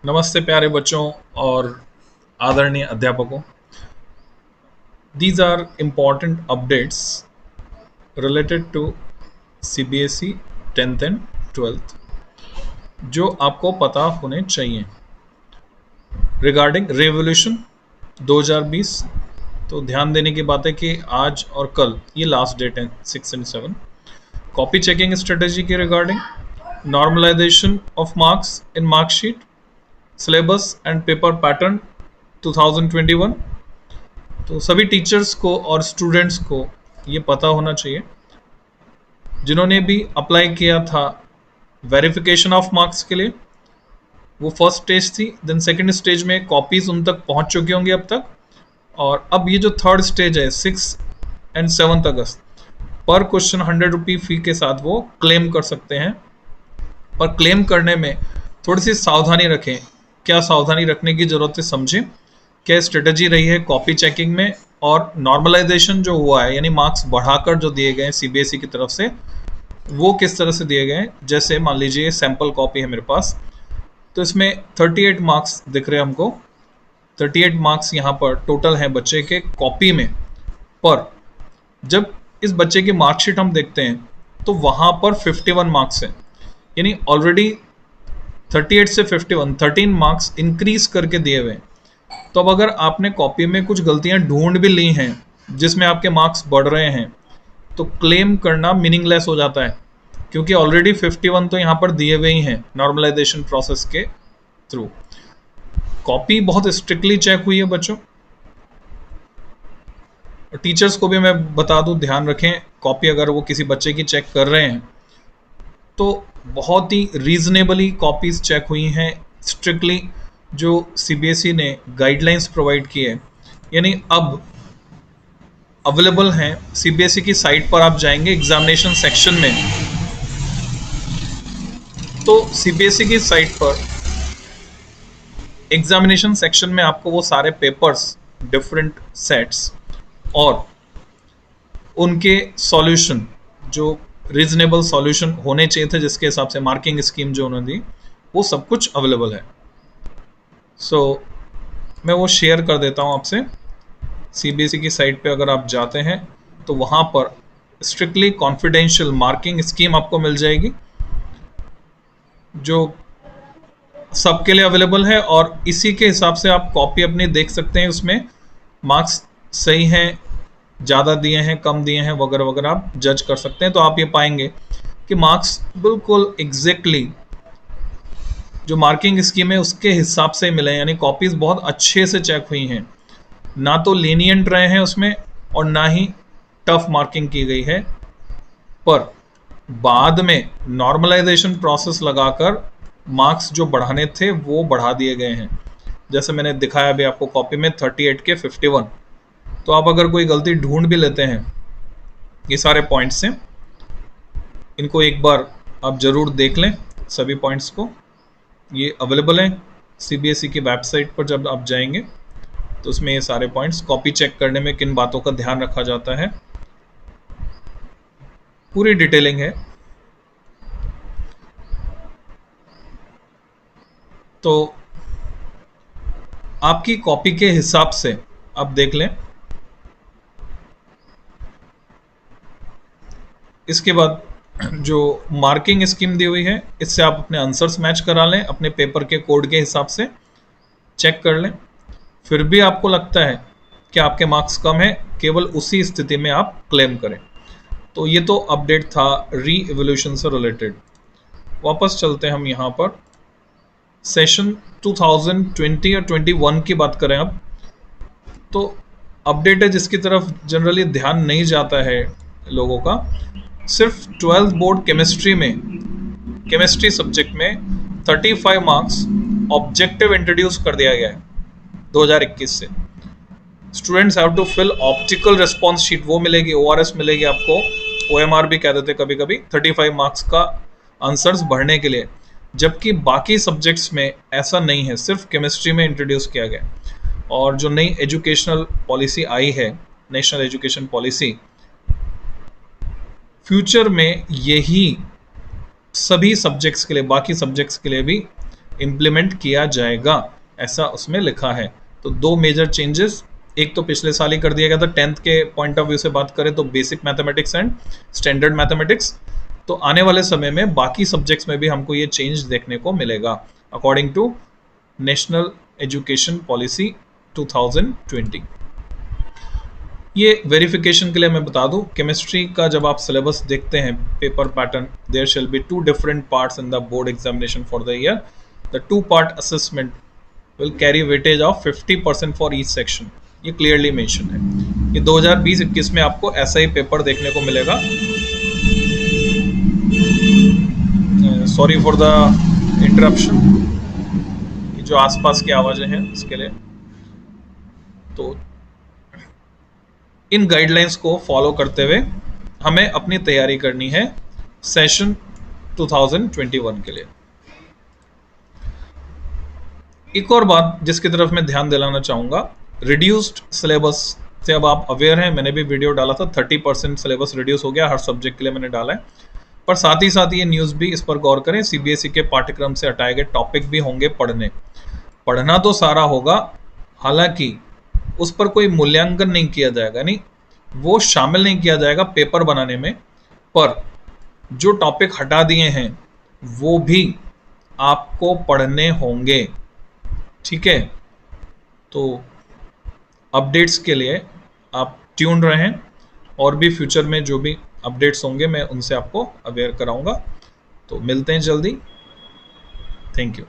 नमस्ते प्यारे बच्चों और आदरणीय अध्यापकों। These are important updates related to CBSE 10th and 12th जो आपको पता होने चाहिए रिगार्डिंग रेवोल्यूशन 2020। तो ध्यान देने की बात है कि आज और कल ये लास्ट डेट है 6 and 7। कॉपी चेकिंग स्ट्रेटेजी के regarding normalization of marks in marksheet, syllabus and paper pattern 2021। तो सभी टीचर्स को और स्टूडेंट्स को ये पता होना चाहिए जिन्होंने भी अप्लाई किया था वेरिफिकेशन ऑफ मार्क्स के लिए। वो फर्स्ट स्टेज थी, देन सेकंड स्टेज में कॉपीज उन तक पहुंच चुकी होंगी अब तक, और अब ये जो थर्ड स्टेज है 6 and 7 अगस्त पर क्वेश्चन 100 रुपी फी के साथ वो क्लेम कर सकते हैं। पर क्लेम करने में थोड़ी सी सावधानी रखें। क्या सावधानी रखने की जरूरत है समझें। क्या स्ट्रेटजी रही है कॉपी चेकिंग में, और नॉर्मलाइजेशन जो हुआ है यानी मार्क्स बढ़ाकर जो दिए गए हैं सीबीएसई की तरफ से वो किस तरह से दिए गए हैं। जैसे मान लीजिए सैंपल कॉपी है मेरे पास, तो इसमें 38 मार्क्स दिख रहे हैं हमको। 38 मार्क्स यहाँ पर टोटल हैं बच्चे के कॉपी में। पर जब इस बच्चे की मार्कशीट हम देखते हैं तो वहाँ पर 51 मार्क्स हैं, यानी ऑलरेडी 38 से 51 13 मार्क्स इंक्रीज करके दिए हुए हैं। तो अब अगर आपने कॉपी में कुछ गलतियां ढूंढ भी ली हैं जिसमें आपके मार्क्स बढ़ रहे हैं तो क्लेम करना मीनिंगलेस हो जाता है, क्योंकि ऑलरेडी 51 तो यहाँ पर दिए हुए ही हैं नॉर्मलाइजेशन प्रोसेस के थ्रू। कॉपी बहुत स्ट्रिक्टली चेक हुई है बच्चों। टीचर्स को भी मैं बता दूं, ध्यान रखें, कॉपी अगर वो किसी बच्चे की चेक कर रहे हैं तो बहुत ही रीजनेबली कॉपीज चेक हुई हैं स्ट्रिक्टली जो सीबीएसई ने गाइडलाइंस प्रोवाइड की है। यानी अब अवेलेबल हैं सीबीएसई की साइट पर। आप जाएंगे एग्जामिनेशन सेक्शन में तो सीबीएसई की साइट पर एग्जामिनेशन सेक्शन में आपको वो सारे पेपर्स, डिफरेंट सेट्स और उनके सॉल्यूशन जो रीजनेबल सॉल्यूशन होने चाहिए थे जिसके हिसाब से मार्किंग स्कीम जो उन्होंने दी वो सब कुछ अवेलेबल है। सो मैं वो शेयर कर देता हूँ आपसे। सीबीएसई की साइट पे अगर आप जाते हैं तो वहाँ पर स्ट्रिक्टली कॉन्फिडेंशियल मार्किंग स्कीम आपको मिल जाएगी जो सबके लिए अवेलेबल है, और इसी के हिसाब से आप कॉपी अपनी देख सकते हैं। उसमें मार्क्स सही हैं, ज़्यादा दिए हैं, कम दिए हैं वगैरह वगैरह आप जज कर सकते हैं। तो आप ये पाएंगे कि मार्क्स बिल्कुल एग्जैक्टली जो मार्किंग स्कीम है उसके हिसाब से मिले हैं, यानी कॉपीज बहुत अच्छे से चेक हुई हैं, ना तो लीनियंट रहे हैं उसमें और ना ही टफ मार्किंग की गई है। पर बाद में नॉर्मलाइजेशन प्रोसेस लगाकर मार्क्स जो बढ़ाने थे वो बढ़ा दिए गए हैं। जैसे मैंने दिखाया अभी आपको कॉपी में 38 के 51। तो आप अगर कोई गलती ढूंढ भी लेते हैं ये सारे पॉइंट्स से, इनको एक बार आप ज़रूर देख लें सभी पॉइंट्स को। ये अवेलेबल हैं सीबीएसई की वेबसाइट पर। जब आप जाएंगे तो उसमें ये सारे पॉइंट्स, कॉपी चेक करने में किन बातों का ध्यान रखा जाता है, पूरी डिटेलिंग है। तो आपकी कॉपी के हिसाब से आप देख लें। इसके बाद जो मार्किंग स्कीम दी हुई है इससे आप अपने आंसर्स मैच करा लें, अपने पेपर के कोड के हिसाब से चेक कर लें। फिर भी आपको लगता है कि आपके मार्क्स कम है, केवल उसी स्थिति में आप क्लेम करें। तो ये तो अपडेट था री एवोल्यूशन से रिलेटेड। वापस चलते हैं हम यहाँ पर सेशन 2020 और 21 की बात करें अब। तो अपडेट है जिसकी तरफ जनरली ध्यान नहीं जाता है लोगों का। सिर्फ 12th बोर्ड केमिस्ट्री में, केमिस्ट्री सब्जेक्ट में 35 मार्क्स ऑब्जेक्टिव इंट्रोड्यूस कर दिया गया है 2021 से। Students have to fill optical response sheet, वो मिलेगी, ओआरएस मिलेगी आपको, ओएमआर भी कह देते कभी कभी, 35 मार्क्स का आंसर्स भरने के लिए। जबकि बाकी सब्जेक्ट्स में ऐसा नहीं है, सिर्फ केमिस्ट्री में इंट्रोड्यूस किया गया। और जो नई एजुकेशनल पॉलिसी आई है, नेशनल एजुकेशन पॉलिसी, फ्यूचर में यही सभी सब्जेक्ट्स के लिए, बाकी सब्जेक्ट्स के लिए भी इम्प्लीमेंट किया जाएगा, ऐसा उसमें लिखा है। तो दो मेजर चेंजेस, एक तो पिछले साल ही कर दिया गया था 10th के पॉइंट ऑफ व्यू से बात करें तो basic mathematics and standard mathematics, तो आने वाले समय में बाकी सब्जेक्ट्स में भी हमको ये चेंज देखने को मिलेगा according to national education policy 2020। ये वेरिफिकेशन के लिए मैं बता दूं, केमिस्ट्री का जब आप सिलेबस देखते हैं paper pattern, there shall be 2 different parts in the board examination for the year. The 2 part assessment will carry weightage of 50% for each section, ये क्लियरली मेंशन है। ये 2020-21 में आपको ऐसा ही पेपर देखने को मिलेगा। सॉरी फॉर द इंटरप्शन, ये जो आसपास की आवाजें हैं इसके लिए। तो इन गाइडलाइंस को फॉलो करते हुए हमें अपनी तैयारी करनी है सेशन 2021 के लिए। एक और बात जिसकी तरफ मैं ध्यान दिलाना चाहूँगा, रिड्यूस्ड सिलेबस से अब आप अवेयर हैं, मैंने भी वीडियो डाला था, 30% सिलेबस रिड्यूस हो गया, हर सब्जेक्ट के लिए मैंने डाला है। पर साथ ही साथ ये न्यूज़ भी इस पर गौर करें, सीबीएसई के पाठ्यक्रम से हटाए गए टॉपिक भी होंगे पढ़ना तो सारा होगा, हालांकि उस पर कोई मूल्यांकन नहीं किया जाएगा, नहीं वो शामिल नहीं किया जाएगा पेपर बनाने में, पर जो टॉपिक हटा दिए हैं वो भी आपको पढ़ने होंगे, ठीक है। तो अपडेट्स के लिए आप ट्यून रहें, और भी फ्यूचर में जो भी अपडेट्स होंगे मैं उनसे आपको अवेयर कराऊंगा। तो मिलते हैं जल्दी, थैंक यू।